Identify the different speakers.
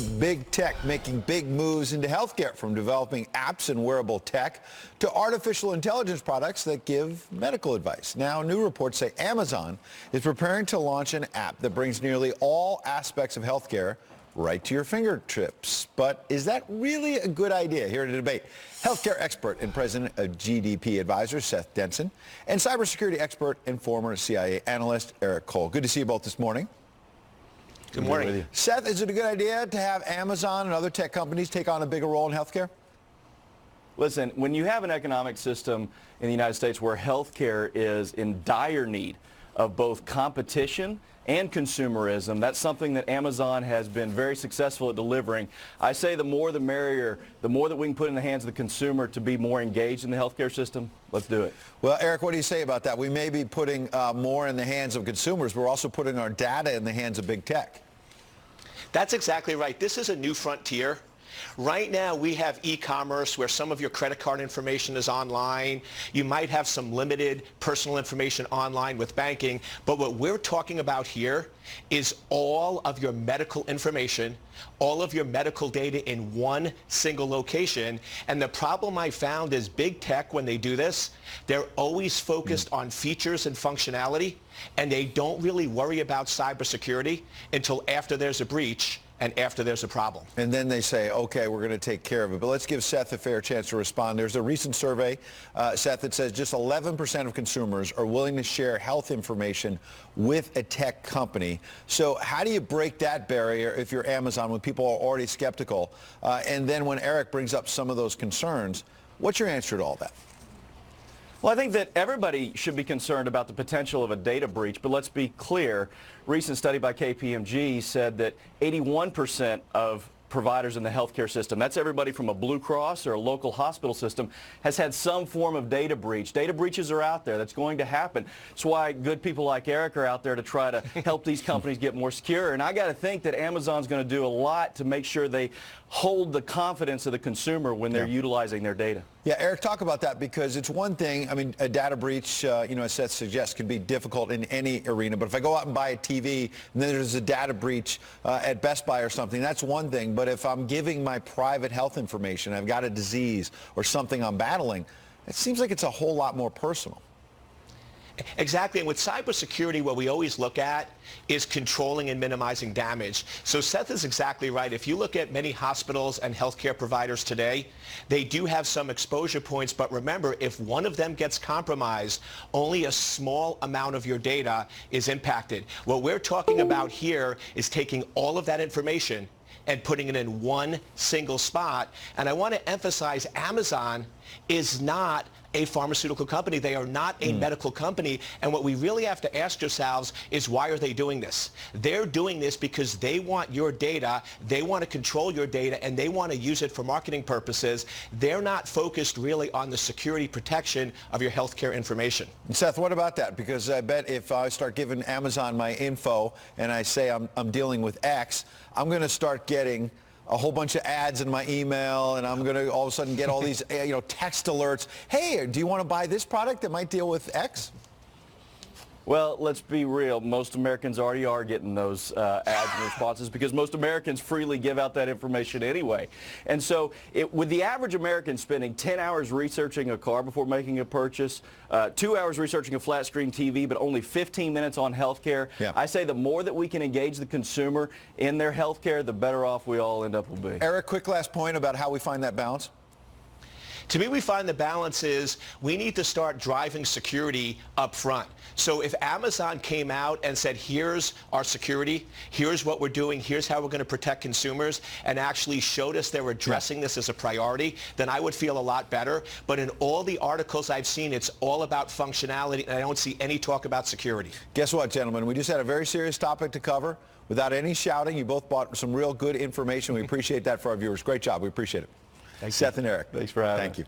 Speaker 1: big tech making big moves into healthcare, from developing apps and wearable tech to artificial intelligence products that give medical advice. Now, new reports say Amazon is preparing to launch an app that brings nearly all aspects of healthcare right to your fingertips. But is that really a good idea? Here to debate, healthcare expert and president of GDP Advisors, Seth, and cybersecurity expert and former CIA analyst, Eric Cole. Good to see you both this morning.
Speaker 2: Good morning.
Speaker 1: Seth, is it a good idea to have Amazon and other tech companies take on a bigger role in healthcare?
Speaker 2: Listen, when you have an economic system in the United States where healthcare is in dire need of both competition and consumerism, that's something that Amazon has been very successful at delivering. I say the more the merrier, the more that we can put in the hands of the consumer to be more engaged in the healthcare system. Let's do it.
Speaker 1: Well, Eric, what do you say about that? We may be putting more in the hands of consumers, but we're also putting our data in the hands of big tech.
Speaker 3: That's exactly right. This is a new frontier. Right now, we have e-commerce where some of your credit card information is online. You might have some limited personal information online with banking. But what we're talking about here is all of your medical information, all of your medical data in one single location. And the problem I found is big tech, when they do this, they're always focused on features and functionality, and they don't really worry about cybersecurity until after there's a breach and after there's a problem.
Speaker 1: And then they say, okay, we're going to take care of it. But let's give Seth a fair chance to respond. There's a recent survey, Seth, that says just 11% of consumers are willing to share health information with a tech company. So how do you break that barrier if you're Amazon when people are already skeptical? And then when Eric brings up some of those concerns, what's your answer to all that?
Speaker 2: Well, I think that everybody should be concerned about the potential of a data breach, but let's be clear. Recent study by KPMG said that 81% of providers in the healthcare system, that's everybody from a Blue Cross or a local hospital system, has had some form of data breach. Data breaches are out there. That's going to happen. That's why good people like Eric are out there to try to help these companies get more secure. And I got to think that Amazon's going to do a lot to make sure they hold the confidence of the consumer when they're utilizing their data.
Speaker 1: Yeah, Eric, talk about that, because it's one thing, I mean, a data breach, as Seth suggests, can be difficult in any arena. But if I go out and buy a TV and then there's a data breach at Best Buy or something, that's one thing. But if I'm giving my private health information, I've got a disease or something I'm battling, it seems like it's a whole lot more personal.
Speaker 3: Exactly. And with cybersecurity, what we always look at is controlling and minimizing damage. So Seth is exactly right. If you look at many hospitals and healthcare providers today, they do have some exposure points. But remember, if one of them gets compromised, only a small amount of your data is impacted. What we're talking about here is taking all of that information and putting it in one single spot. And I want to emphasize, Amazon is not a pharmaceutical company. They are not a medical company. And what we really have to ask ourselves is, why are they doing this? They're doing this because they want your data, they want to control your data, and they want to use it for marketing purposes. They're not focused really on the security protection of your healthcare information.
Speaker 1: And Seth, what about that? Because I bet if I start giving Amazon my info and I say I'm dealing with X, I'm going to start getting a whole bunch of ads in my email, and I'm going to all of a sudden get all these text alerts. Hey, do you want to buy this product that might deal with X?
Speaker 2: Well, let's be real. Most Americans already are getting those ads and responses because most Americans freely give out that information anyway. And so with the average American spending 10 hours researching a car before making a purchase, 2 hours researching a flat screen TV, but only 15 minutes on healthcare, I say the more that we can engage the consumer in their healthcare, the better off we all end up will be.
Speaker 1: Eric, quick last point about how we find that balance.
Speaker 3: To me, we find the balance is we need to start driving security up front. So if Amazon came out and said, here's our security, here's what we're doing, here's how we're going to protect consumers, and actually showed us they were addressing this as a priority, then I would feel a lot better. But in all the articles I've seen, it's all about functionality, and I don't see any talk about security.
Speaker 1: Guess what, gentlemen? We just had a very serious topic to cover. Without any shouting, you both brought some real good information. We appreciate that for our viewers. Great job. We appreciate it.
Speaker 2: Thanks,
Speaker 1: Seth and Eric.
Speaker 2: Thanks for having me.
Speaker 1: Thank you.